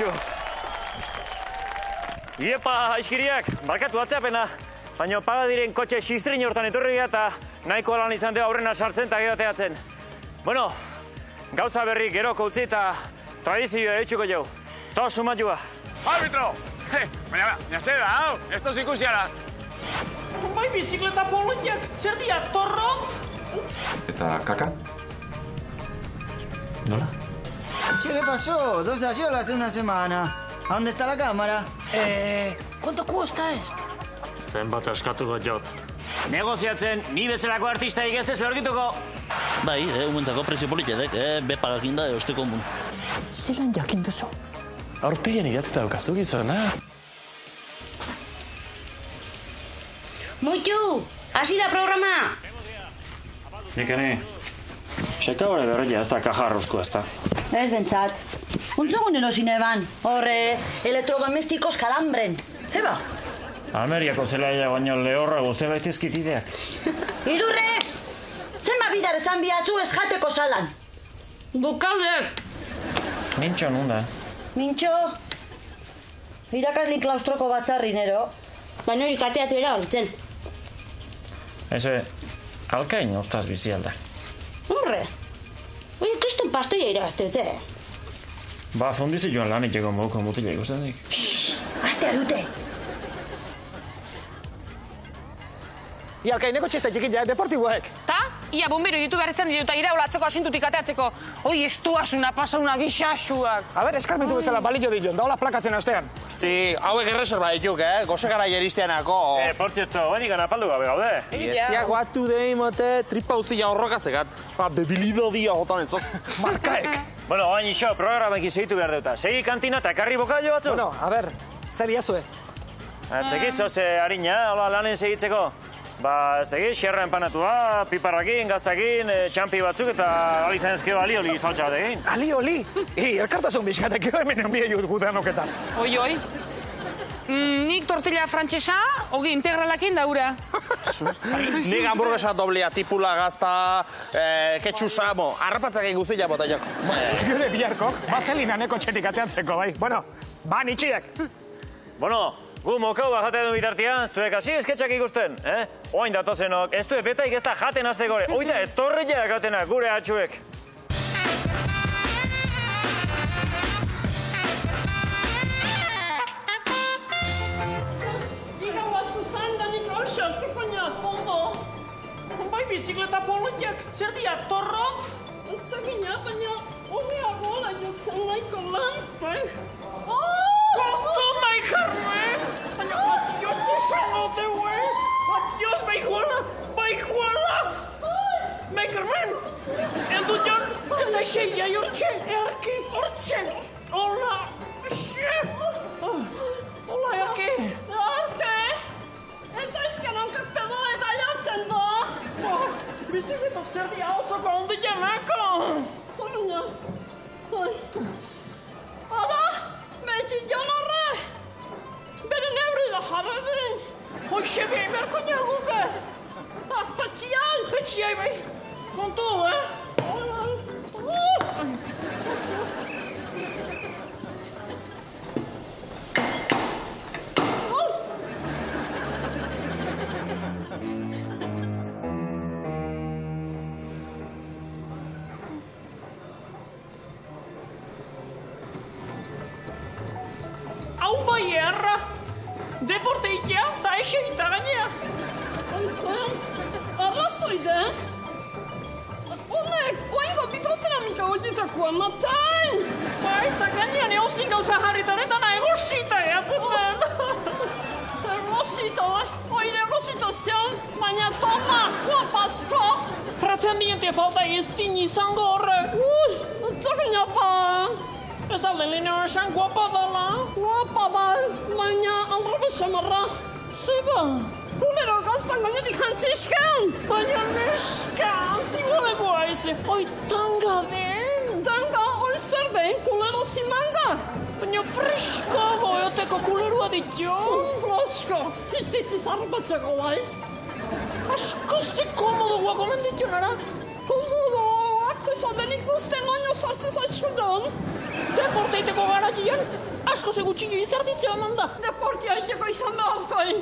Kaixo. Iepa, aizkiriak, barkatu atzapena. Baina paga diren kotxe xistrin hortan etorri gara eta nahiko lan izan dira aurrena sartzen eta geoteatzen. Bueno, gauza berri geroko utzi eta tradizioa eitzuko jau. Toa sumatua. Arbitro! Baina, zeda, hau, ez toz ikusiara. Bai, bizikleta polotiak, zer dia, torrot? ¿Eta kaka? ¿Nola? Che, ¿qué pasó? 2 de ayer hace una semana. ¿A dónde está la cámara? ¿Cuánto cuesta esto? Zenbat eskatuko jot. Negoziatzen, ni bezalako artistaik ez dezu aurkituko. Bai, umentzako prezio politedek, be pagakinda osteko mun. Zelan jakin duzu? Aurpegian idatzta daukazu gizona. Muitu, hasi da programa! Nikene, seka hori berreia ez da kajarruzko ez da. Ez bentsat. Untzugun erosin eban. Horre, elektrodomestikos kalambren. Zeba? Ameriako zelaia baino lehorra guzti baitizkit ideak. Idurre! Zenba bidar esan bihatzu ez jateko salan? Dukaldek! Mintxo nunda. Mintxo? Irakasli klaustroko batzarri nero. Baina hori kateatu erabaltzen. Eze, alkain hortaz bizi alda. Horre, hori kriston pastoia irabazteute. Ba, fundizi joan lan itxeko moduko mutila ikusten dik. Astea dute. Ia, alkaineko txista txikin ja, deportiboek. Ta? Ia bombero ditu behar izan dituta iraulatzeko asintutik ateatzeko. Hoi estuasuna pasauna gixasuak. A ber, eskarmentu bezala balillo dion, daola plakatzen astean. Hauek erreserba dituk, Gozekara jeristeanako. Por cierto, benik anapaldu gabe gaude. Eziak batu deimote, tripa uzia horrokazegat. Debilidodia jotan entzot. Markaek. Bueno, baina iso, programekin segitu behar deuta. Segi kantina eta ekarri bokallo batzu? Bueno, a ber, zer diazue? Atzekizo, ze harina, hola lanen segitzeko. Ba, ez tegi, xerra empanatua, piparrakin, gaztakin, txampi batzuk eta alizan ezkeo alioli saltsa batekin. Alioli? Elkartasun bizkatek hemen enbide jut guteanoketan. Oi. Nik tortilla frantsesa, ogi integralakin daura. Nik hamburguesa doblea, tipula gazta, ketxusa, harrapatzak egin guztia bota jako. Gure biharkok, baselinaneko txetik ateatzeko, bai. Bueno, ba, nitxiek. Bueno, gu mokau bat jate duen bitartian, zuek hasi esketxak ikusten, Oain datozenok, ez du epetaik ez da jaten azte gore. Oida, etorriak gatenak, gure atxuek. Bai, bizikleta polotiak, zer dia, torrot? Zagina, baina horreago hola jutzen nahiko lan, bai? Kontu nahi jarre! Baina, adios, desangote, güey! Adios, baijuala! Makerman! Eldu jon, eta xeia jortxe, erki, hortxe! Hola! Hola, erki! Arte! Eta izkanonkak pedo eta jatzen da! Bizikletak zer dia autzoko ondi janako! Zagina! Ara! Meti jon horre! Bere neuri da jarra beren! Hoxe behin beharko niaguke! Patxiai! Etxiai bai! Kontu, Hau bai erra! Deporte itea eta ese gita gainea! Aizean, arrazoi den? Honek, oaingo bitrozeramika horietako amatain! Bai, eta gainean eozin gauza jarritaretana egosita eatzen den! Erosito, oire erosito zion, baina toma, guapazko! Pretendiente falta ez din izango horrek! Zagina pa! Ez da lehena esan guapa dala? Guapa da, baina alrobe samarra. Zeba? Kulero gaztan gainetik jantzisken! Baina neska, antigolegoa eze, oi tanga den! Tanga, oi zer den, kulero zimanga! Baina fresko goioteko kulerua ditu! Fresko, tiztiz arbatzeko bai! Askoste komodoa gomen ditu nara? Komodo, ako izaten ikusten oino sartzen zaizkudan! Deporteiteko garaian, asko ze gutxi izarditzea oman da. Deportia iteko izan beharkoin.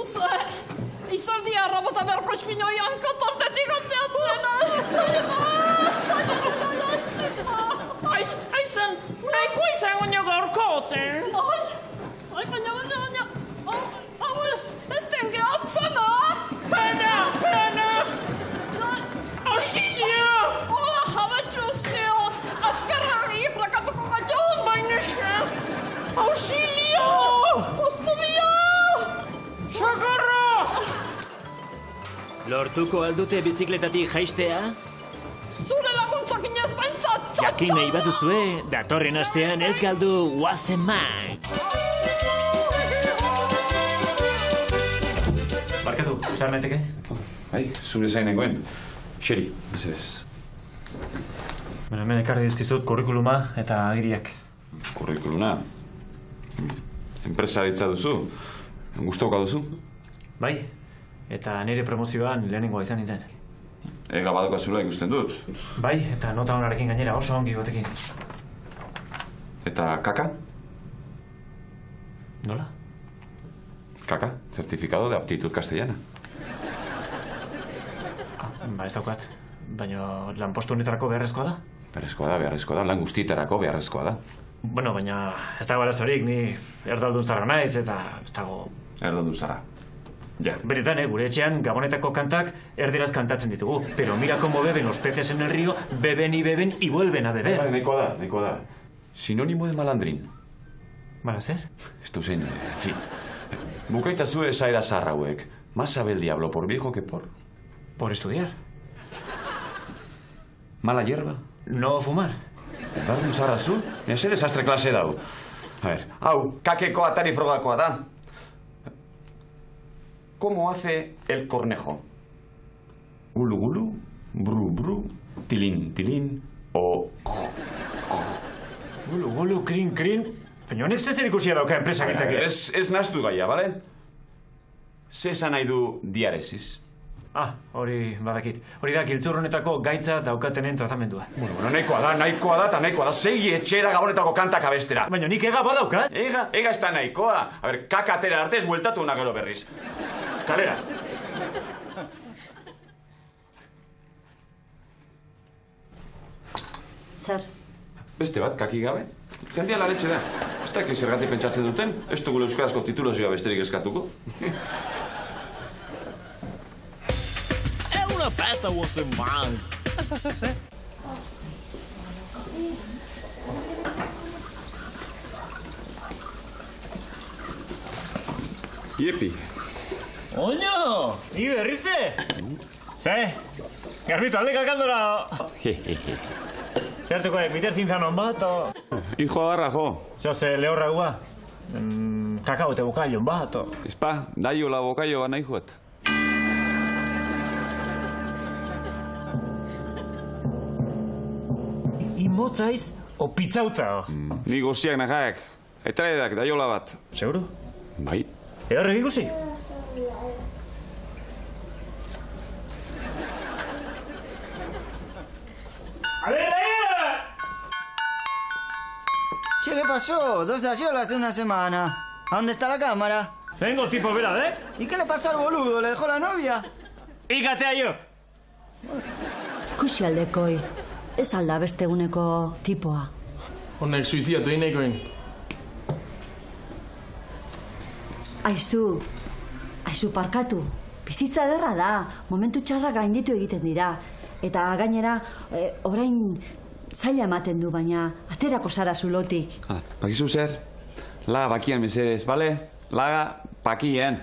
Uze, izardia bota beharko espinoian kontortetik onteatzena. Aizan, nahiko izan oino gaurko, zen? Ai, baina. Hau ez den gehatzena. Pena! Auxilio! Hola, jabetxu zeo. Azkarra ifrakatuko gaitu. Baineska! Auxilio! Zubia! Socorro! Lortuko aldute bizikletatik jaistea? Zure laguntzak inez baintzat txatxa! Jakin nahi batuzue, datorren astean ez galdu Wazen Mike. Barkatu, sarmenteke? Bai, zure zain nengoen. Xeri, mesedez. Hemen ekarri dizkiztut kurrikuluma eta agiriak. Kurrikuluna. Enpresaritza duzu. Gustoka duzu? Bai, eta nire promozioan lehenengoa izan nintzen. Ega badokazula ikusten dut. Bai, eta nota honarekin gainera oso ongi batekin. Eta kaka? Nola? Kaka, certificado de aptitud castellana. Ba, ez daukat. Baina lanpostu honetarako beharrezkoa da? Beharrezkoa da, lan guztietarako beharrezkoa da. Bueno, baina ez dago arazorik, ni erdaldun zarra naiz eta ez dago... Erdaldun zara. Ja. Beretan, gure etxean Gabonetako kantak erderaz kantatzen ditugu. Pero mira como beben los peces en el río, beben y beben y vuelven a beber. Bai, nahikoa da. Sinónimo de malandrin. Mala zer? Ez du zein, en fin. Bukaitzazu esaera zarra hauek. Más sabe el diablo por viejo que por... Por estudiar. Mala hierba. No fumar. Erdaldun zarra zu? Ese desastre klase dau. A ver, hau, kakeko atari frogakoa da. ¿Cómo hace el cornejo? Gulu gulu, bru bru, tilín tilín, o... Gulu, gulu, krin, krin. Baina honek zezer ikusia dauka enpresak itzak. Ez naztu gaia, bale? Zesan nahi du diaresis. Hori badakit. Hori da, giltzurrunetako gaitza daukatenen tratamendua. Bueno, nahikoa da. Segi etxera Gabonetako kantak abestera. Baina nik ega badaukat. Ega ez da nahikoa. A ver, kakatera arte ez bueltatu una gero berriz. Kalera. Zer? Beste bat, kaki gabe? Jendia la letxe da. Ez da zergatik pentsatzen duten, ez dugule euskarazko titulazioa besterik eskatuko. Una festa, Wazen Mike. Iepi. Oño, ni berrize. Ze, garbito alde kakandora. Zertukoek, biter zinzanon bat, o... Hijo agarra, jo. Zoze, lehorra gua. Kakao eta bokaion bat, o... Espa, daio la bokaio ba nahi juet. Imotzaiz, o pitzauta, o... Ni goziak nahaek. Etraedak, daiola bat. Seguro? Bai. Horrek ikusi? A ver, Che, ¿qué pasó? 2 de ayer hace una semana. ¿A dónde está la cámara? Vengo tipo bera, ¿Y qué le pasó al boludo? ¿Le dejó la novia? Ikatea jo! Ikusi aldekoi. Ez alda beste eguneko tipoa. Honek suiziatu inekoin. Aizu parkatu. Bizitza ederra da. Momentu txarra gainditu egiten dira. Eta gainera, orain zaila ematen du, baina aterako zara zulotik. Bakizu zer? Laga bakian mesedez, bale? Laga bakien.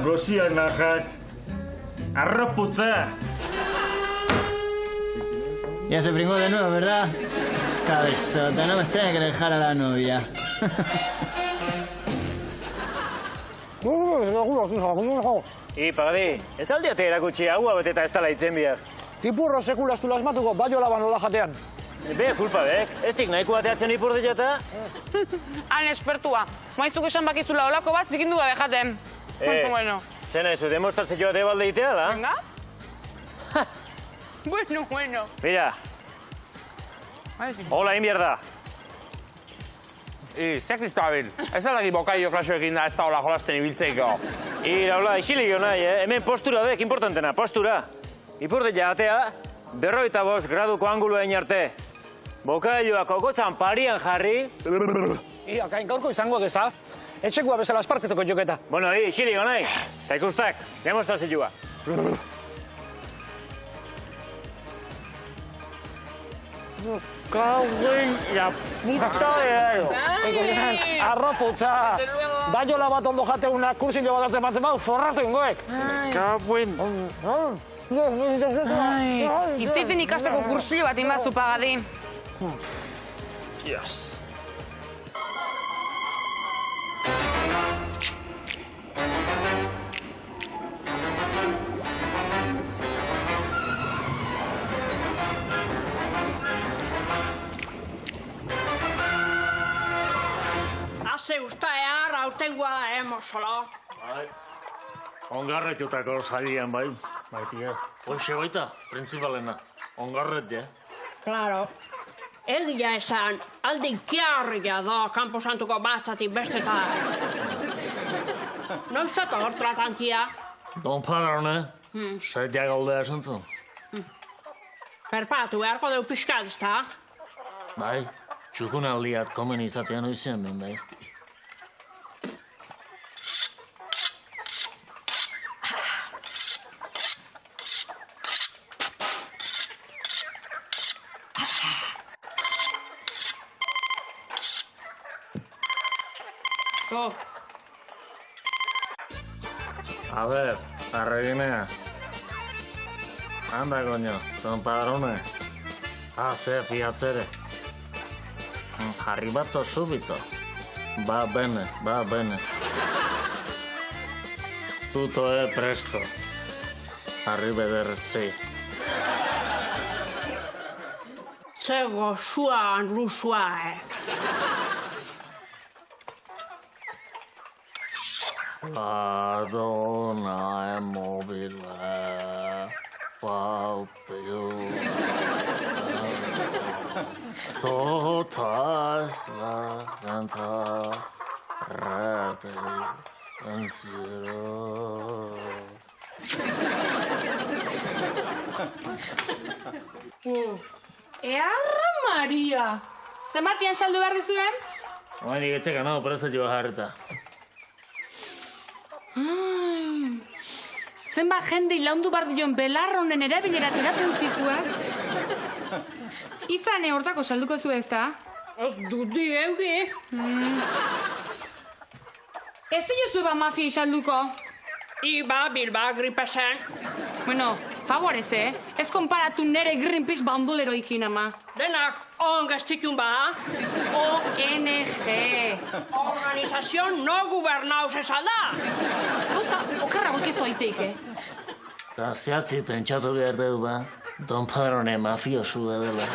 Gozianajak. Arroputza. Ya se pringó de nuevo, ¿verdad? Cabezota, no me extraña que le dejara a la novia. Pagadi, ez aldiate erakutsi agua beteta ez dela itzen behar. Ipurro sekulaztu lasmatuko, baio laban nola jatean. Be, kulpa bek, ez tik nahiko bateatzen ipur eta? Han espertua. Maiztuk esan bakizula olako bat zikindu gabe jaten. Bueno. Zena ezu, demostrazioa de balde itea, da? Venga. Bueno. Mira. Hola, inbierda. Zeak diztabil, ez alagi bokaio klasioekin da ez da hola jolasten ibiltzeiko. Hola, isilik nahi, hemen postura dek, importantena, postura. Ipurde jatea, 45 graduko angulua arte. Bokaioa kokotzan parian jarri. Kain gaurko izango geza. Etxekua bezala esparketuko joketa. Bueno, isilik nahi, eta ikustak, demostrazioa. Kauen, la puta de Arroputza. Baiola bat ondo jateuna kursillo bat arte batzen bau, forratu ingoek. Kauen. Itzaiten ikasteko kursillo bat inbaztu, Pagadi. Dios. Haze usta ehar, aurtengoa da, mozolo. Ongarretutako zailan, bai. Baitia. Hoxe baita, printzipalena. Ongarret, ja. Claro. Egia esan, aldi kiarria da kanposantuko batzatik besteta. Noiztat hor tratantia? Don Padrone, saitia galdea esantzun. Perpatu beharko deu pixkat, ezta? Bai, txukunaldiat komen izatean oizean ben, bai. A ver, arreguinea. Anda, coño, don Padrone. Hace piacere. Arrivato subito. Va bene, va bene. Tutto è presto. Arrivederci. Zego suan lusua, La donna è mobile, fa più. Totas la canta rete pensiero. Earra Maria! Zenbatian saldu behar dizuen? Oanik etxeka, no, prestatu jarreta. Zenbat jendei laundu behar dion belarra honen erabilera terapeutikoak? Izane hortako salduko zu ez da? Ez dut eugi. Ez diozu eba mafiei salduko? Iba, Bilba, gripesen. Bueno, favorez, ez konparatu nere Greenpeace bandoleroikin ama. Denak ongestikun ba. ONG. Organización no gubernaus esalda. Gauza, okarrago ikiztu aitzeik, Gazteati pentsatu behar dugu ba, Don Padrone mafiosua dela.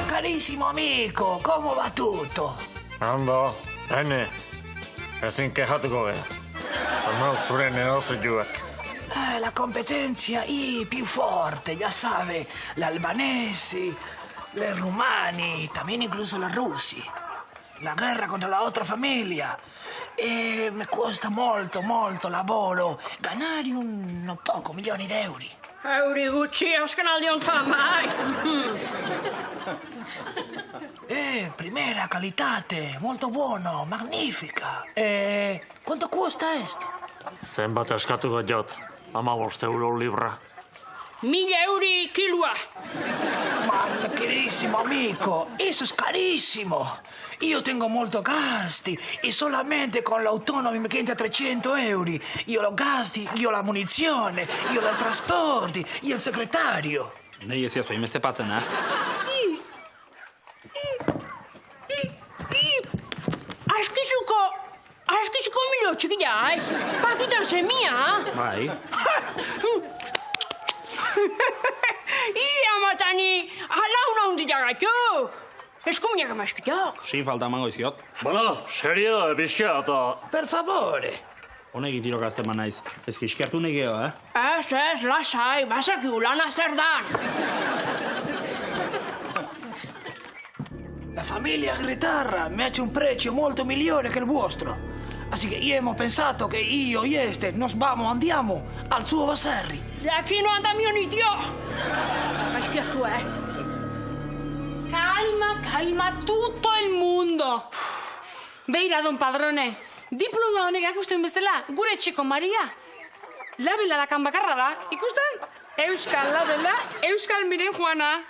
Carissimo amico, come va tutto? Ondo, ene, ezin kejatuko gara. Ormau zure negozioak. La competencia y più forte, ya sabe, gli albanesi, los rumani, también incluso los russi. La guerra contra la otra familia. E mi costa molto lavoro. Ganare un poco milioni di euro. Euri gutxi azken aldi honetan, bai. Primera calitate, molto buono, magnifica. Quanto costa esto? Zenbat eskatuko jot, 15 euro libra. 1000 euri kilua. Ma Queridísimo amico, eso es carísimo. Io tengo molto gasti e solamente con l'autonomo mi chiede 300 euro. Io lo gasti, io la munizione, io la trasporti, io il segretario. Nei ez jazu, imeste patzen, Askizuko milio txikia, pakitan semia. Bai. Ia matani, alauna hundila gaitu. Eskuminak amaskitak. Sin falta emango iziot. Bueno, serio, pixka, eta... Per favore. Honegi tiro gazteman naiz. Ez kiskertu negeo, Ez, lasai, bazakigu lana zer dan. La familia Gretarra mi ha hecho un precio molto migliore che il vostro. Así que hemos pensato que io y este nos andiamo al suo Baserri. De aquí no anda mi onitio. Askiatu, Calma, tutto il mundo. Beira, don padrone, diploma honek akusten bezala, gure etxeko Maria. Labela dakan bakarra da, ikusten? Euskal labela, euskal miren Juana.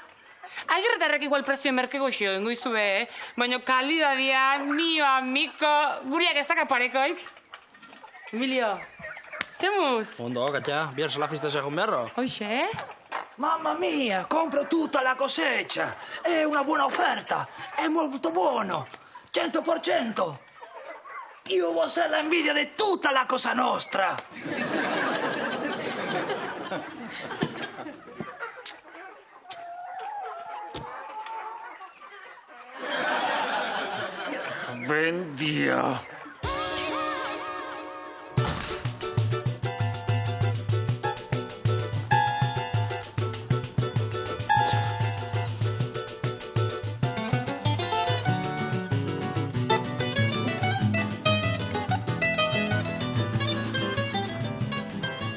Agirretarrek igual prezio merkego xio dengo izue, baina kalidadia, mio amiko, guriak ez dakaparekoik. Emilio, zemuz? Ondo, Katia, bihar salafista segun beharro. Hoxe? Mamma mia, compro tutta la cosecha. È una buona offerta, è molto buono. 100%. Io voglio essere la invidia di tutta la Cosa Nostra. Ben dia.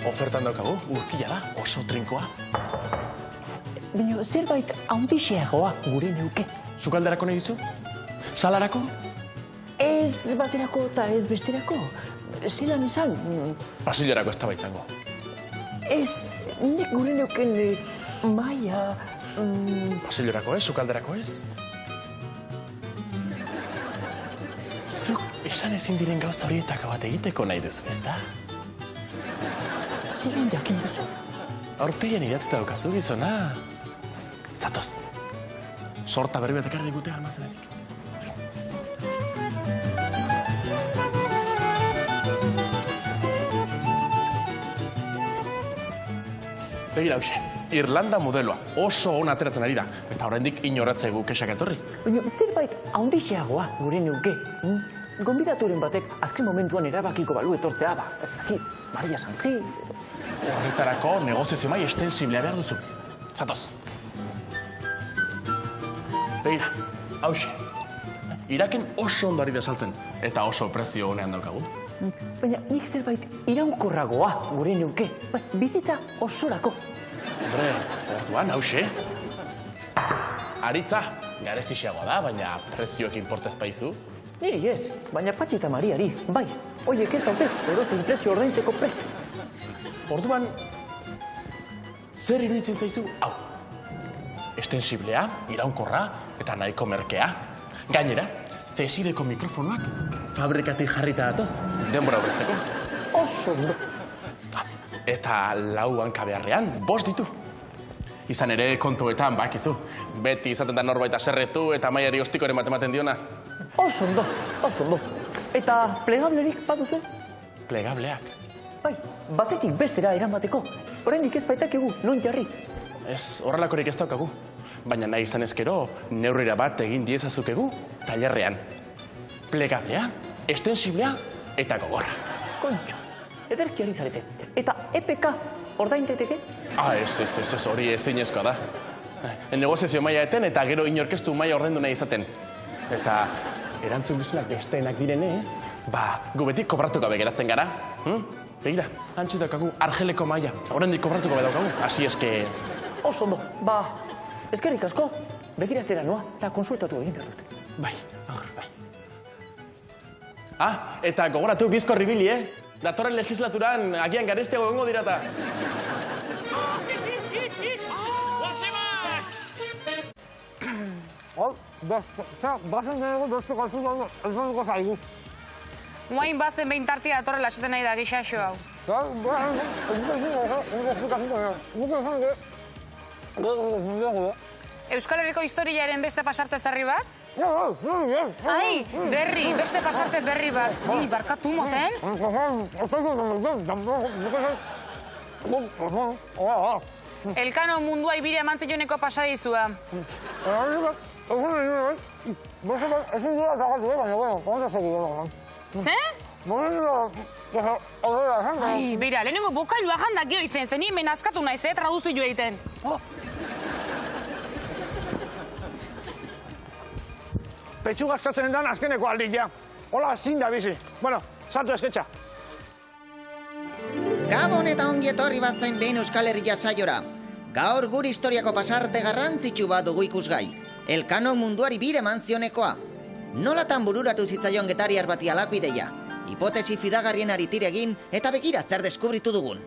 Ofertan daukagu, urkila da, oso trinkoa. Baina zerbait handixeagoa gure neuke. Sukalderako nahi dizu? Salarako? Ez baterako eta ez besterako. Zelan esan? Pasillerako ez taba izango. Ez, nik gure neuken maia... Pasillerako ez, sukalderako ez? Zuk esan ezin diren gauza horietako bat egiteko nahi duzu, ez da? Zelan jakin duzu? Aurpegien idatzta daukazu gizona. Zatoz. Sorta berri bat ekarri digute almazenetik. Begira hause, Irlanda modeloa, oso on ateratzen ari da. Eta oraindik inorratza egu kesak etorri. Baina zerbait handixeagoa gure neuke. Gonbidaturen batek azken momentuan erabakiko balu etortzea, Aquí, Maria Sanji... Horretarako negoziazio mai estensiblea behar duzu. Zatoz. Begira, hause. Iraken oso ondo ari da saltzen, eta oso prezio honean daukagu. Baina nik zerbait iraunkorragoa gure neuke. Bizitza osorako. Hombre, orduan, hause. Aritza, garestixeagoa da, baina prezioek importa ezpaizu. Niri ez, baina Patxi eta Mariari, bai. Oiek ez daute, edozein prezio ordaintzeko prest. Orduan, zer iruditzen zaizu? Hau, estensiblea, iraunkorra eta nahiko merkea. Gainera, zesideko mikrofonoak fabrikatik jarrita datoz, denbora aurrezteko. Oso ondo. Eta lau hanka beharrean, 5 ditu. Izan ere, kontuetan bakizu. Beti izaten da norbait aserretu eta maiari ostikoren bat ematen diona. Oso ondo, oso ondo. Eta plegablerik baduzu? Plegableak? Bai, batetik bestera eramateko. Oraindik ez baitakigu, non jarri. Ez, horrelakorik ez daukagu. Baina nahi izan ezkero, neurrira bat egin diezazukegu, tailerrean. Plegablea, estensiblea eta gogorra. Kontxo, ederki ari zarete. Eta EPK ordainteteke? Ez, hori ezinezkoa da. Negoziazio maila eten eta gero inorkestu maila ordaindu nahi izaten. Eta erantzukizunak besteenak direnez, gu beti kobratu gabe geratzen gara. Begira, hantxe daukagu Argeleko maila. Oraindik kobratuko gabe daukagu. Asi eske... Oso ondo, eskerrik asko, begiratera noa eta konsultatu egin behar dut. Bai. Eta gogoratu bizkorri bili, Datorren legislaturan agian garestiago egongo dirata. bazen denego beste kasutan ezberdiko zaigu. Moain bazen behin tartia datorrela esaten nahi da gixaxo hau. Euskal Herriko historiaren beste pasarte zarri bat? Ai, berri, beste pasarte berri bat. Ui, barkatu moten? Elkano mundua ibire emantzioneko pasadizua. Ze? Ai, beira, lehenengo bokailua jandak gehoitzen, zen hemen azkatu naiz, traduzio egiten. Petxu gastatzen den azkeneko aldia. Hola, zin da bizi. Bueno, salto esketxa. Gabon eta ongi etorri bazain behin Euskal Herria saiora. Gaur gure historiako pasarte garrantzitsu bat dugu ikusgai. Elkano munduari bire mantzionekoa. Nolatan bururatu zitzaion getariar bati alako ideia. Hipotesi fidagarrien aritire egin eta begira zer deskubritu dugun.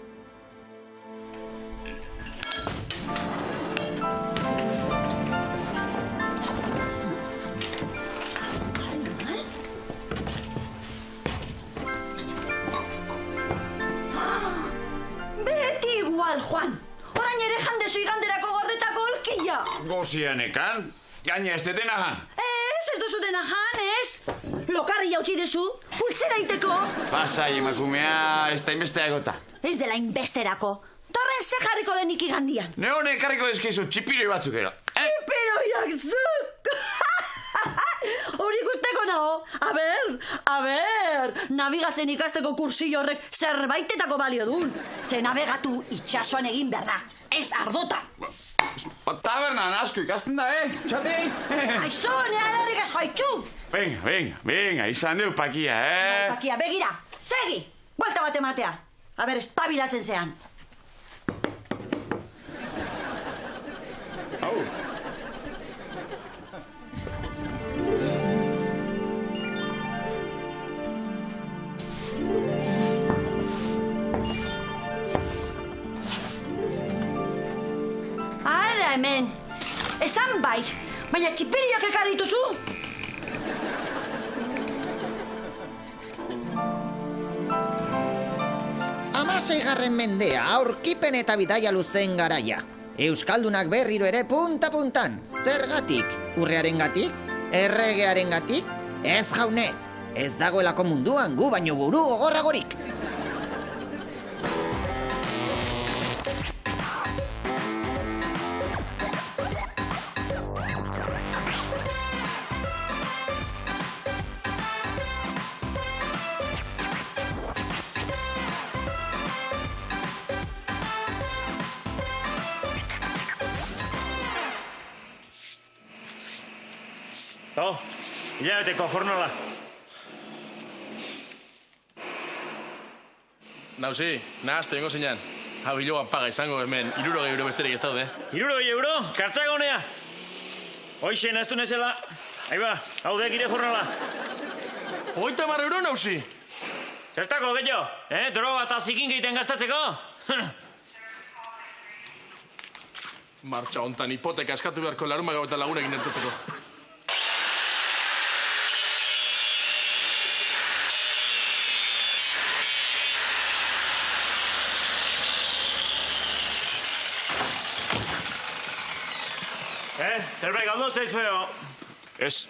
Beti igual, Juan. Orain ere jandezu iganderako gordetako olkilla. Gozianekan, gaina ez deten ahan. Ez duzu dena jan, ez? Lokarri jautzi duzu, pultzera iteko. Pasai, emakumea, ez da inbestea egota. Ez dela inbesterako. Torren ze jarriko denik igandian. Ne honek karriko dezkizu txipiroi batzuk ero. Txipiroiak zuk! Hori guzteko nago. A ber, nabigatzen ikasteko kursillo horrek zerbaitetako balio dun. Ze nabegatu itxasuan egin behar da. Ez ardota. Tabernan asko ikasten da, Txati? Aizu, nea derrik asko haitxu. Venga, izan deu pakia, Pakia, begira, segi. Buelta bat ematea. A ber, espabilatzen zean. Ara hemen, esan bai, baina txipiriak ekarri dituzu. Amaseigarren mendea, aurkipen eta bidaia luzen garaia. Euskaldunak berriro ere punta-puntan. Zergatik? Urrearengatik? Erregearengatik? Ez jaune, ez dagoelako munduan gu baino buru gogorragorik. Hilabeteko jornala. Nauzi, nahaztu ingo zinean. Hau hiloan paga izango hemen, 60 euro besterik ez daude. 60 euro? Kartzagonea! Hoxe, nahaztu nezela. Aiba, hau dekire jornala. 30 euro, nauzi? Zertako, gehiago? Droga eta zikin gehiten gastatzeko? Martxa hontan hipoteka eskatu beharko larumagau eta lagunekin entotzeko. Zerbait galdu zaizue, Ez.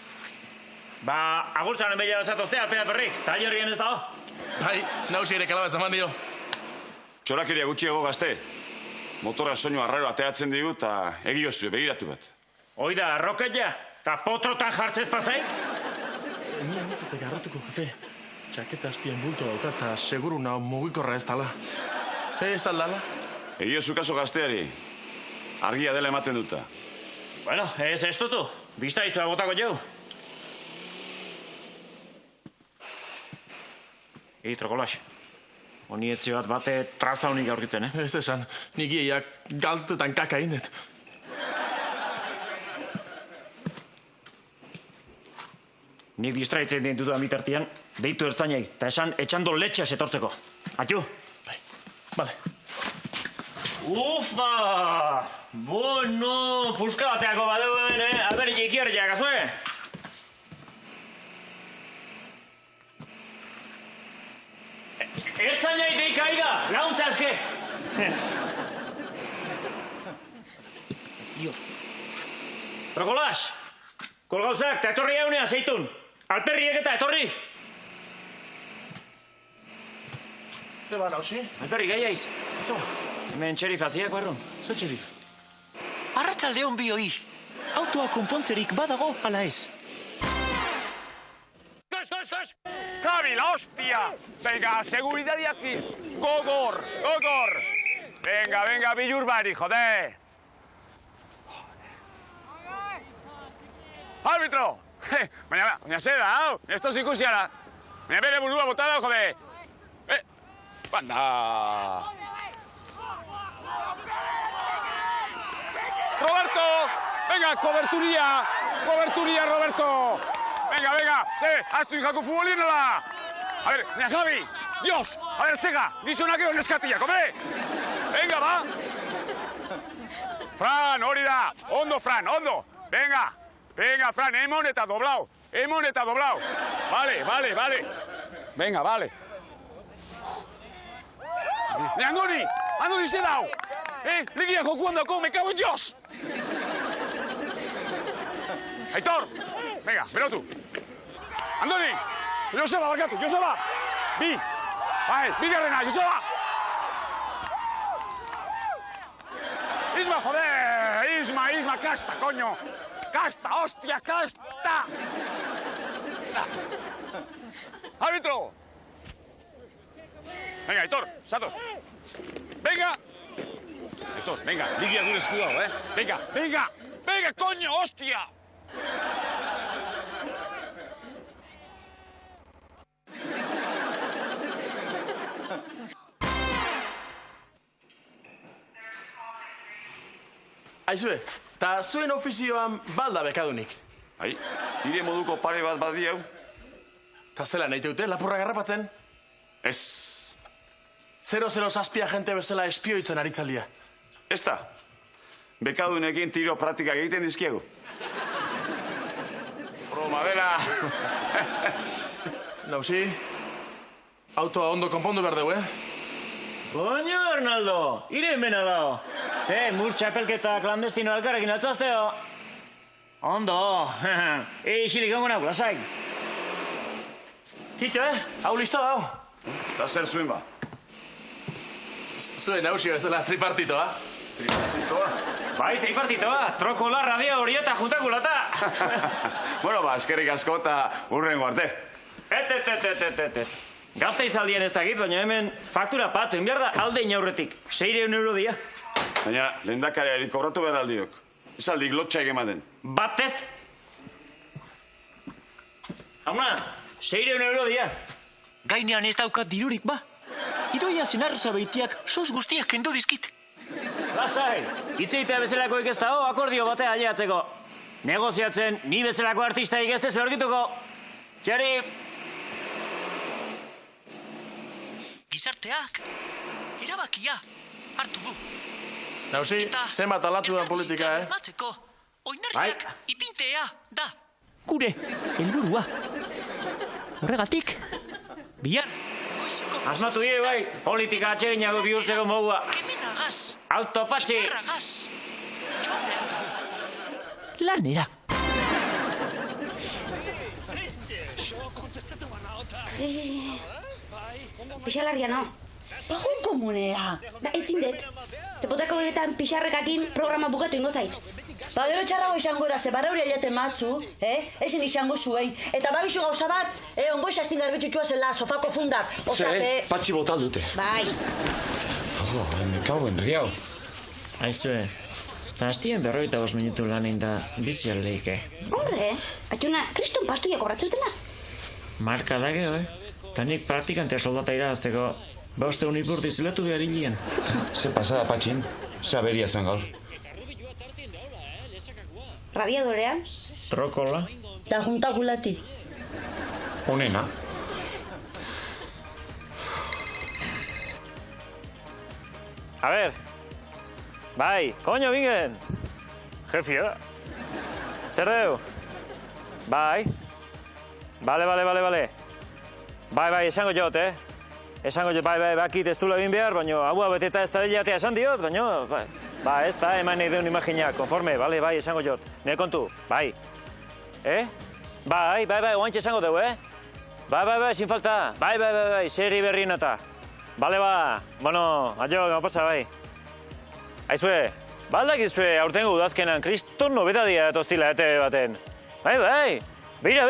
Agurtzaren behia bazatoztea, alpena perrik, tailorrien ez dago. Bai, nauzi ere kalabaz eman dio. Txorakeria gutxiago gazte. Motorra soinu arraro ateatzen digu eta egiozu, begiratu bat. Oida, arroketja, eta potrotan jartzez pasai? Ni amitzatek arrotuko, jefe. Txaketa azpien bulto dauka eta seguru nao mugikorra ez tala. Ez aldala? Egiozu kaso gazteari. Argia dela ematen duta. Bueno, ez dutu. Bista izua botako jau. Trokolax. Honi etzi bat bate traza honik aurkitzen, Ez esan, nik ieiak galtetan kaka indet. Nik distraitzen dintutu da mitartian, deitu ertzainei, eta esan etxando letxas etortzeko. Atxu? Bai, bale. Ufa! Bueno, puska bateako badeu hemen, Aber, jikiarriak, azue? Ertzainai deika aida, launtza eske! Trokolas! Kolgauzak, eta etorri egunea, zeitun! Alperriek eta etorri! Ze ba, nausi? Alperri, gaiaiz. Hemen txerif aziak barrun. Ze txerif? Arratzaldeon bioi. Autoa konpontzerik badago, ala ez. ¡Javi, la hostia! Venga, seguridad de aquí. Gogor, gogor. Venga, venga, Billurbari, joder. ¡Árbitro! Baina seda, hau? Esto sí ikusiara. Baina bere burua botada, joder. Banda. ¡Roberto! Venga, coberturía. Coberturía, Roberto. Venga, venga. Haztu ikako futbolinola. A ver, mira, Javi. Dios. A ver, sega. Gizonak egon eskatiak, hombre. Venga, va. Fran, hori da. Ondo, Fran, ondo. Venga. Venga, Fran, emon eta doblao. Emon eta doblao. Vale, vale, vale. Venga, vale. Mira, Andoni. Andoni se dau. Ligia jokuan dako, me cago en Dios. Aitor. Venga, berotu. Andoni. Joseba, barkatu, Joseba. Bi. Bai, bigarrena, Joseba. Isma, joder. Isma, casta, coño. Casta, hostia, casta. Árbitro. Venga, Aitor, Satos. Venga. Aitor, venga, ligia gure eskudago, Venga, venga, venga, coño, hostia. Aizue, eta zuen ofizioan balda bekadunik. Ai, nire moduko pare bat badiau. Ta zela nahi teute, lapurra garrapatzen? Ez. 0-0 zazpia jente bezala espioitzen aritzaldia. Ez da. Bekadunekin tiro praktika egiten dizkiegu. Broma dela. Nausi, autoa ondo konpondu behar dugu, Coño, Arnaldo, ire mena dao. Mur txapelketa klandestino elkarrekin atzazteo. Ondo, isilik ongo nago, lasai. Kito, hau listo hau. Eta zer zuen ba? Zuen nausi bezala tripartitoa. Tripartitoa? Bai, tripartitoa, trokola, radia hori eta juntakulata. Bueno, ba, eskerrik asko eta urrengo arte. Gazte izaldien ez dakit, baina hemen faktura patu, enbiar da alde inaurretik. 600 euro dia. Baina, lehendakariari kobratu behar aldiok. Ez aldik lotxaik ematen. Batez! Hauna, 600 euro dia. Gainean ez daukat dirurik, ba. Idoia zenarroza behitiak sos guztiak kendu dizkit. Lasai, hitzeitea bezalakoik ez dago akordio batea aileatzeko. Negoziatzen, ni bezalako artistaik ez tezu aurkituko. Txerif! Gizarteak, erabakia, hartu du. Nausi, zenbat alatu da politika, Matzeko, oinarriak ipintea da. Gure, helburua. Horregatik, bihar. Asmatu die bai, politika atseginago bihurtzeko mogua. Kemenagaz. Alto patxi. Iparragaz. Joan behar dugu. Lanera. Pixalarria, no? Egun komunera. Da, ezin dut. Zepotako getan pixarrekakin programa bukatu ingo zait. Ba, gero txarrago izango era, ze barra hori aliaten matzu, ezin izango zuen. Eta babizu gauza bat, ongo esaztin garbitxutxua zela, sofako fundak. Patxi botal dute. Bai. Me cago en riau. Aizue, eta hastien 45 minutu lanin da bizial leike. Hombre, atxuna, kriston pastuia kobratzutena. Marka da geho, Eta nik praktikantea soldata irazteko, bauste unipurti zilatu behar hilien. Ze pasada, Patxin. Ze aberia zen gaur. Radiadorean? Trokola. Da juntakulati. Onena. A ver, Bai, koño, bingen. Jefia. Zer deu? Bai. Bale. Bai, esango jot, Esango jot, bai, bakit ez dula egin behar, baina haua beteta ez da dilatea esan diot, baina, ba, ez da, eman nahi deun imagina, konforme, bai, esango jot. Nire kontu, bai. Bai, oantxe esango deu, Bai, sin falta. Bai, seri berrien eta. Bale, bueno, adio, gau pasa, bai. Aizue, baldak izue aurtengo udazkenan, kriston nobedadia tostila ETV baten. Bai, beira.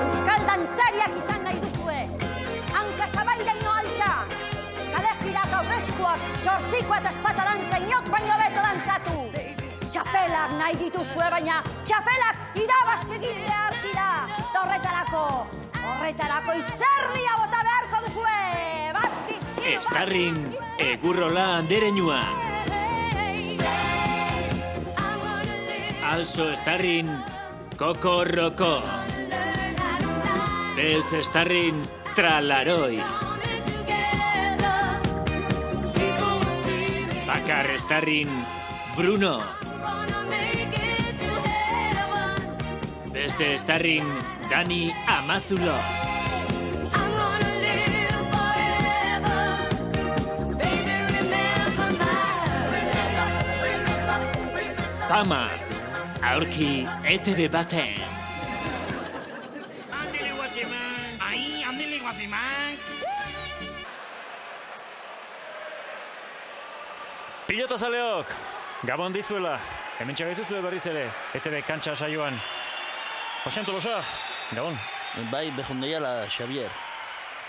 Euskal dantzariak izan nahi duzue. Hanka zabairaino altza. Kalejirak aurrezkoak, sortzikoa eta espata dantza inok baino beto dantzatu. Txapelak nahi dituzue, baina txapelak irabazegin behar dira. Horretarako izerdia bota beharko duzue. Estarrin, egurrola anderenua. Also estarrin, kokorroko. Beltz estarrin, tralaroi. Bakar estarrin, Bruno. Beste estarrin, Dani Amazulo. Pama, aurki ETV baten. Andele guaziman. Pilotazaleok, gabon dizuela. Hemen txagaituzue berriz ere, ETV kantxa saioan. Josean Tolosa, gabon. Bai, behondeiala, Xavier.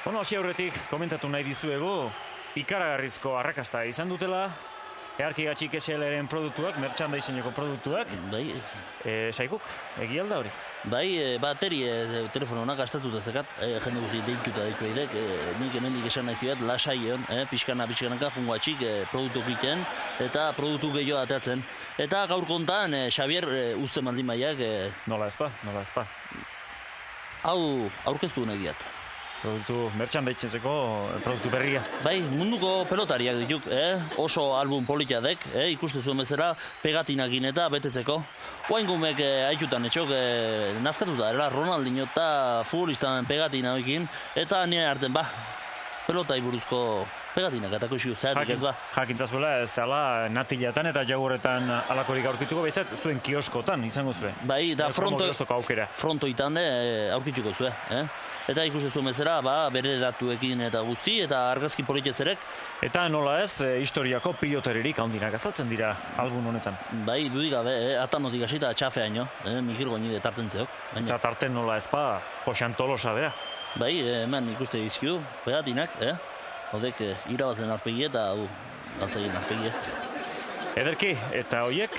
Bueno, hasi aurretik komentatu nahi dizuegu, ikaragarrizko arrakasta izan dutela, eharki gatxik SL-ren produktuak, merchandisingeko produktuak. Bai. Saikuk, egialda hori? Bai, baterie telefononak gastatuta zekat, jende guzti deituta deitu eidek, nik hemendik esan nahi zibat, lasaion, pixkanaka fungoatxik produktu egiten, eta produktu gehiago ateatzen. Eta gaur kontan, Xavier uste maldin maiak... Nola ezpa. Hau aurkeztu negiat. Produktu merchandisingeko produktu berria. Bai, munduko pelotariak dituk, oso album politiadek, ikuste zuen bezala, pegatinakin eta betetzeko. Oaingumek haitutan etxok nazkatuta, Ronaldinho eta futbolistan pegatina ekin, eta nire arten, pelotai buruzko pegatinak eta koxio zehatik ez ba. Jakintzazuela ez dela natilatan eta jagurretan alakorik aurkituko behitzat zuen kioskotan izango zuen. Bai, eta frontoitan aurkituko zuen. Eta ikusten zuen bezala, bere datuekin eta guzti, eta argazki politezerek. Eta nola ez, historiako piloteririk handinak azaltzen dira album honetan. Bai, dudik gabe, atanotik hasi eta txafeaino, Mikil Goñide tarten zeok. Eta tarten nola ez Josean Tolosa bea. Bai, hemen ikuste dizkiu, pegatinak, Hodek irabazen arpegie eta galtzegin arpegie. Ederki, eta horiek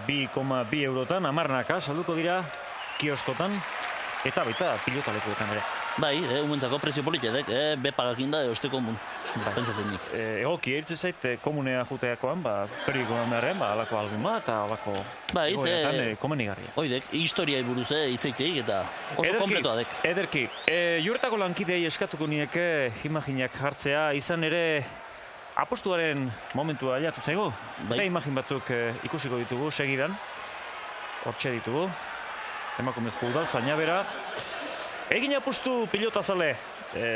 2,2 eurotan amarnaka salduko dira kioskotan eta baita pilotalekuetan ere. Bai, umentzako prezio politedek, bepagakin da osteko mun, pentsatzen nik. Egoki, eritu zait komunea juteakoan, perikoan beharren, alako albuma eta alako egoetan komenigarria. Oidek, historiai buruz hitzeiteik eta oso kompletoa dek. Ederki, juretako lankidei eskatuko nieke imaginak jartzea, izan ere apostuaren momentua aliatu zaigu. Eta imagin batzuk ikusiko ditugu segidan, hortxe ditugu, emakumezko udaltzaina bera. Egin apustu pilotazale,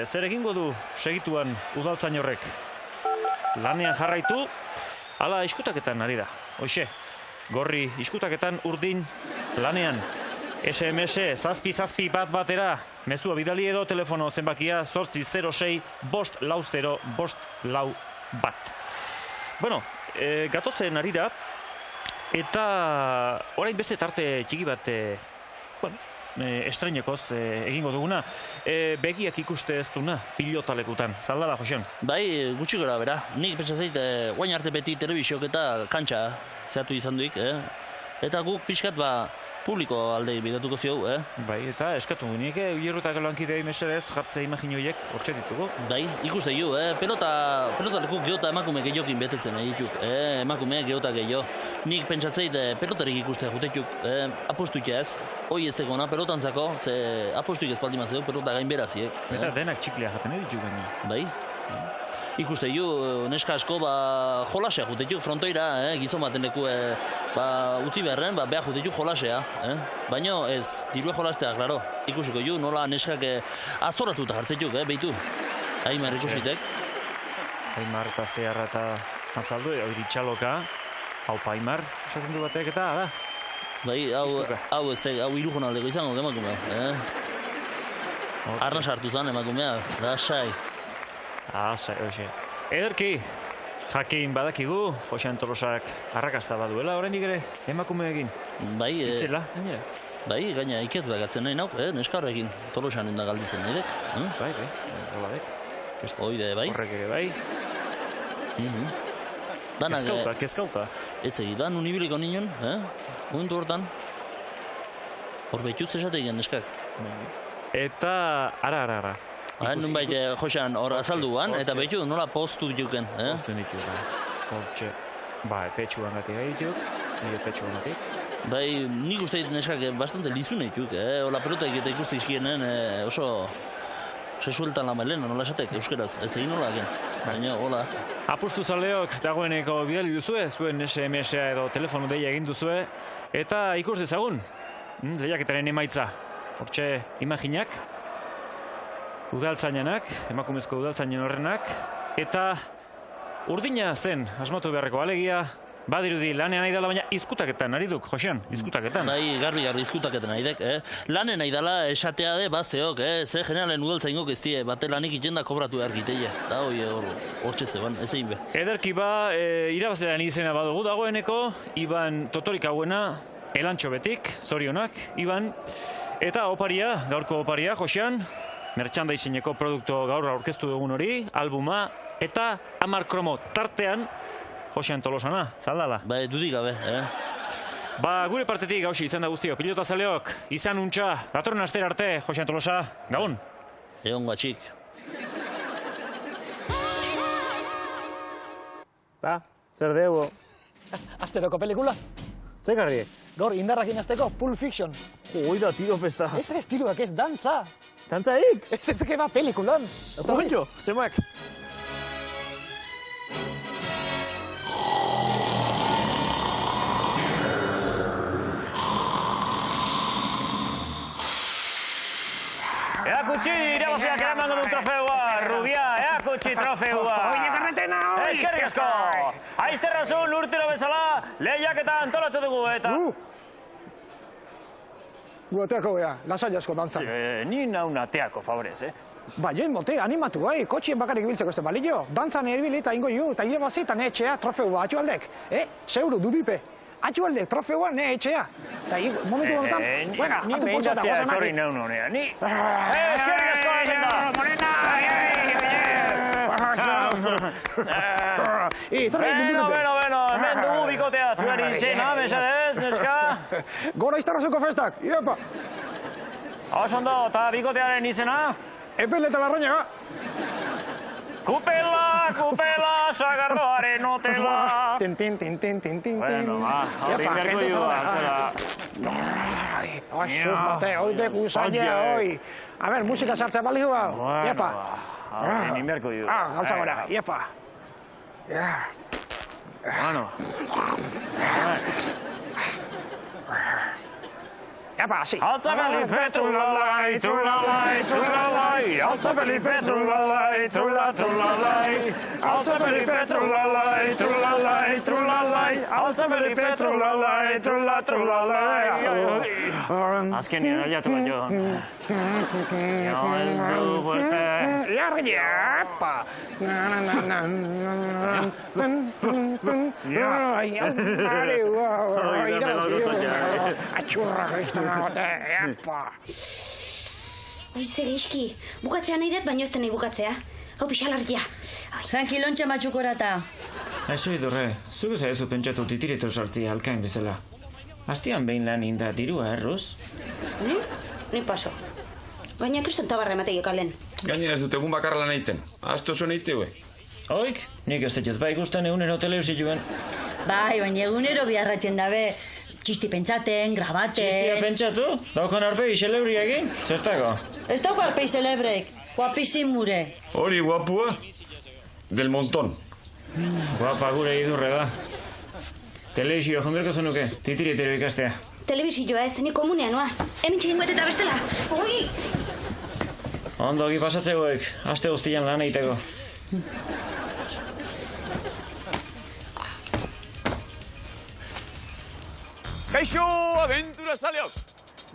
zer egingo du segituan udaltzain horrek? Lanean jarraitu, ala iskutaketan ari da. Hoxe, gorri iskutaketan urdin lanean. SMS, zazpi batera, mezua bidali edo telefono zenbakia 806-540-540 bat. Bueno, gatozen ari da, eta orain beste tarte txiki bat, estreinekoz egingo duguna, begiak ikuste ez duna pilotalekutan. Zaldala, Josean? Bai, gutxi gara bera. Nik pentsazeit, guain arte beti telebisiok eta kantxa zehatu izan duik, eta guk pixkat publiko alde bidatuko zio, Bai, eta eskatu gunik, hierrutak lankidei mesedez jartzea imaginoiek hortxe ditugu. Bai, ikuste ju, pelotareku geota emakume gehiokin betetzen dituk, emakume geota gehiago. Nik pentsatzeit pelotarik ikustea jutetuk, apostuik ez, hoi ez egona pelotantzako, ze apostuik ez paldi mazio, pelota gain beraziek. Eta denak txiklea jaten ditu gaina. Bai. Ikuste ju, neska asko, jolasea jutetuk frontoira, gizon baten leku, utzi beharren, behar jutetuk jolasea, baina ez, dirue jolastea, klaro. Ikusiko ju, nola neskak azoratuta jartzetuk, behitu. Aimar ikusitek. Aimar eta zeharra eta azaldu, hori txaloka, hau Aimar, esaten du batek eta, da. Bai, hau irujonaldeko izango, emakumea, Arna sartu zan emakumea, lasai. Hoxe. Ederki, jakin badakigu, Josean Tolosak arrakasta baduela, oraindik ere, emakumeekin. Bai, Itzela, gainera. Bai, gaina iketu dagatzen nahi nauk, neska horrekin Tolosan enda galditzen nahi dek. Bai, hola dek. Oide, bai. Horrek ere, bai. Kezkauta. Etzegi, dan unibiliko ninon, momentu hortan. Hor behituz esateigen neskak. Eta, ara. Nun bait, Josean, hor azalduan, eta behitu nola postu dituken, Postu dituken. Hortxe, petxuan gati gaituk, nire petxuan gati. Bai, nik uste neskak bastante lizune dituk, hola pelotaik eta ikuste izkienen oso sesueltan lamelen, nola esatek, euskeraz, ez egin nola gen, baina hola. Apustu zaleok dagoeneko bidali duzue, zuen SMS-a edo telefono deia egin duzue, eta ikus dezagun, lehiaketaren emaitza. Hortxe, imaginak, udaltzainak, emakumezko udaltzainen horrenak, eta urdina zen, asmatu beharreko alegia, badirudi lanean nahi dela, baina izkutaketan, ari duk, Josean, izkutaketan. Bai, garbi izkutaketan nahi dek, lanen nahi dela esatea de, bazeok, ze generalen udaltzaingok ez die, bate lanik itenda kobratu behar giteia, da hoi hortxe zeban, ez egin be. Ederki irabazeran izena badugu dagoeneko, Iban Totorik hauena, elantxo betik, zorionak, Iban, eta oparia, gaurko oparia, Josean, merchandisingeko produktu gaur aurkeztu dugun hori, albuma, eta 10 kromo tartean, Josean Tolosana, zaldala. Bai, dudik gabe, Gure partetik gauzi izan da guztio, pilota zaleok, izan untxa, datorren astera arte, Josean Tolosa, gabon. Egon guatxik. Zer dego? Asteroko pelikula? Zekarri? Gaur indarrakin azteko, Pulp Fiction. Oida, tiro festa. Ez tiroak ez, dantza. Dantzaik? Ez eba pelikulan. Ointxo, zemak. Eakutsi, irabaziak eraman duen trofeua, Rubia, eakutsi trofeua. Oine karretena, oi! Eskerrik asko! Aizterrazun urtero bezala, lehiaketa antolatu dugu, eta... Guateako bea, lasai asko dantza. Ni nauna teako, favorez, Ba, join mote, animatu, kotxien bakarik ibiltzeko ez balio. Dantzan erbili eta ingo ju, eta irabazi eta ne etxea trofeua atxualdek. Seuru, dudipe. Atxualdek trofeua ne etxea. Eta momentu honetan, venga, atu potxo eta gozanak. Ni etorri naun honea, ni... Eskerrik asko, agenda! Morena! Bueno, hemen dugu bikotea, zuari izena, mesedez, neska? Gora iztarrazoko festak, iepa! Osondo, eta bikotearen izena? Epel eta larrañaga! Kupela, sagardoaren hotela! Tin. Bueno, hori inberko du, Oixuz, mate, oitek usaina, oi! A ver, musika sartzea balizu hau, iepa! Hori inberko du. Galtza gora, iepa! Bueno. Epa, así. Altza Felipe, trulalai, trulalai, trulalai. Altza Felipe, trulalai, trulalai. Altza Felipe, trulalai, trulalai, trulalai. Altza Felipe, trulalai, trulalai. Azkenean aliatu bat jo. Joan fuerte. Epa. Atxurra kristonagote, epa. Oize, geizki, bukatzea nahi dut, baino ez nahi bukatzea. Hau pixalarria. Tranquilontxa matxukorata. Eso idurre, zugu zaizu pentsatu titiritu sartzia alkain bezala. Astian behin lan inda dirua, Rus? Ni paso. Gaina kriston tabarra emateio kalen. Gaina ez dut egun bakarra lan egiten. Asto oso neiteu, Oik, nik ez dut ba ikusten egunero telebizioan. Bai, baina egunero biarratzen dabe. Txisti pentsaten, grabaten... Txistia pentsatu? Daukan arpei celebri egin? Zertako? Ez dauko arpei celebreik, guapizin mure. Hori guapua? Del montón. Guapa gure idurre da. Telebizio jonderko zenuke, titiritero ikastea. Telebizioa ez, ni komunean, noa. Hemen txegingoet eta bestela. Oi! Ondogi pasatzeuek, aste guztian lan egiteko. Kaixo, aventura zaleok!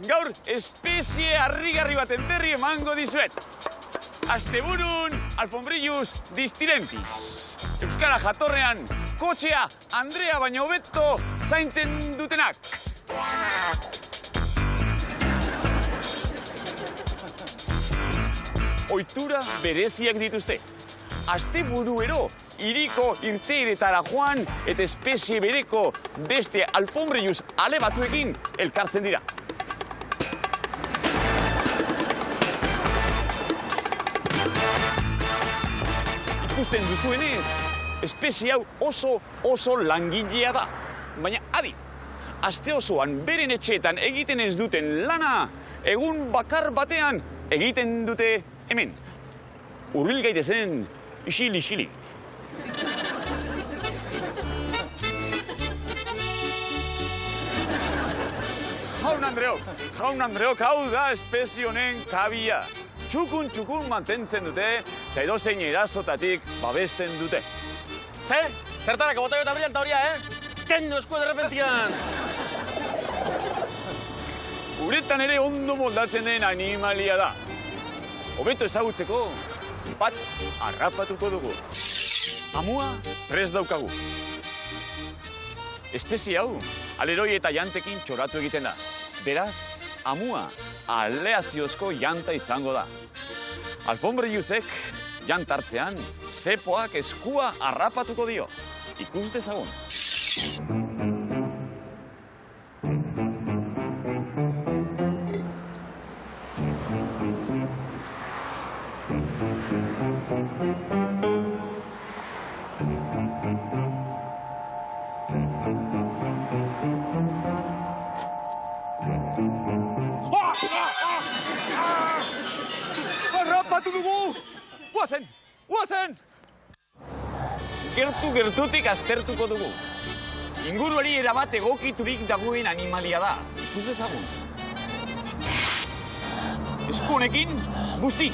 Gaur, espezie harrigarri baten berri emango dizuet. Asteburun, alfombrillus distilentis. Euskara jatorrean, kotxea Andrea baino hobeto zaintzen dutenak. Ohitura bereziak dituzte. Asteburuero, iriko irteeretara joan eta espezie bereko beste alfombrillus ale batzuekin elkartzen dira. Ikusten duzuenez, espezie hau oso langilea da. Baina adi, aste osoan beren etxeetan egiten ez duten lana, egun bakar batean egiten dute hemen. Hurbil gaitezen, xili. Jaun Andreok, hau da espezie honen kabia. Txukun mantentzen dute, eta edozein erasotatik babesten dute. Zertarako bota jota brillanta horia, Tendo esku derrepentian! Uretan ere ondo moldatzen den animalia da. Hobeto ezagutzeko, bat harrapatuko dugu. Amua prest daukagu. Espezie hau, aleroi eta jantekin txoratu egiten da. Beraz, amua aleaziozko janta izango da. Alfombrillusek jantartzean, zepoak eskua harrapatuko dio. Ikus dezagun. Harrapatu dugu! Guazen! Gertutik aztertuko dugu. Inguruari erabat egokiturik dagoen animalia da. Ikus dezagun. Esku honekin, busti.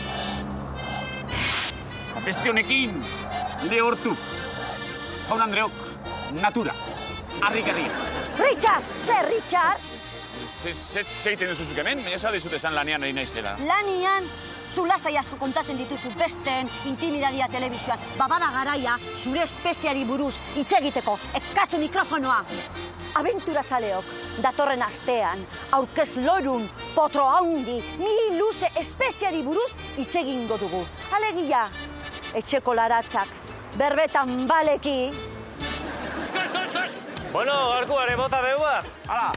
Beste honekin, lehortu. Jaun Andreok, natura. Harrigarria. Richard! Zer, Richard? Zeiten duzuzuk hemen, baina zadizut esan lanean ari naizela. Lanian, zu lasai asko kontatzen dituzu besten intimidadia telebizioan. Babada garaia, zure espeziari buruz hitz egiteko. Ekatzu mikrofonoa. Aventura zaleok, datorren astean, aurkez lorun, potro haundi, mili luze espeziari buruz hitz egingo dugu. Alegia, etxeko laratzak, berbetan baleki. Bueno, garkuare bota deua. Hala,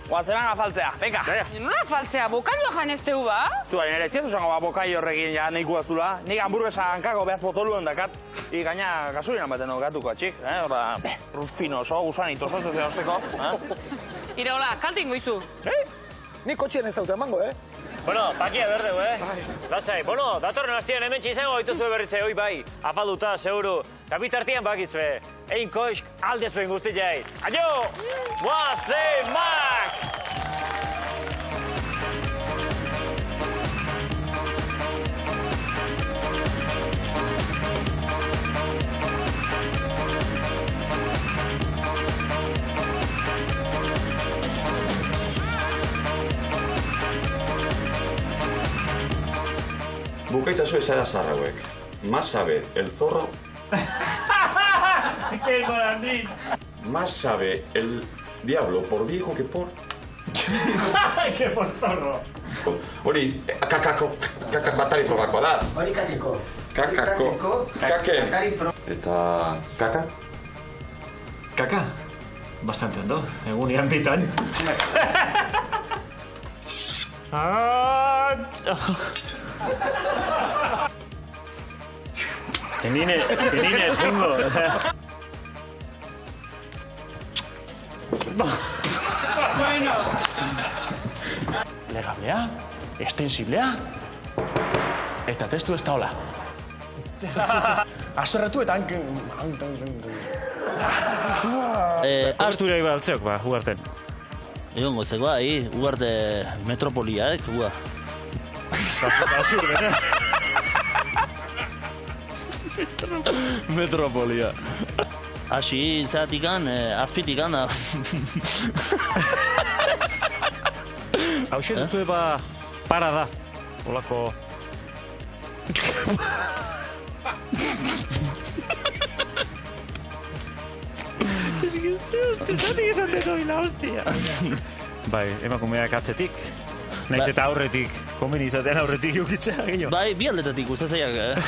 guazenan afaltzea, venga. Nola afaltzea, bokailo jan ez teu ba? Zuaren ere, ez zango bokailo horrekin ja nahiko azula. Nik hamburguesa hankako behaz botoluen dakat. I gaina gasolina baten gatuko atxik. Rufino oso, gusanito, oso zezen osteko. Iraola, kaltin goizu. Nik kotxien ez haute emango, Bueno, pakia berdeu, Lasai, bueno, datorren hastian hemen izango dituzue berriz hoi bai. Afalduta, seguru. Kapitartian bakizue. Ein koisk aldezuen guztiai. Adio! Guazemak! Bukaitzazu ezara zarrauek. Más sabe el zorro... ¡Qué golandín! Más sabe el diablo por viejo que por... ¡Que por zorro! Hori, kakak batari frogakoa da. Hori kakeko. Kake. Eta... Kaka? Bastante ondo, egunean bitan. Tenines, bingo. Bueno. Legablea, estensiblea, eta testu ez da hola. Aserretu eta Astura iba altzeok, ba, ugarten. Egon gozeko, ugarte metropolia, uga. Asurde, Metropolia. Asi, zatikan, azpitikan, Hau duzu eba para da. Olako... Zatik esateko bila, hostia. Bai, emakumeak atzetik. Naiz eta aurretik, komeni izatean aurretik jukitzea, gehiago. Bai, bi aldetatik, uste zaiak,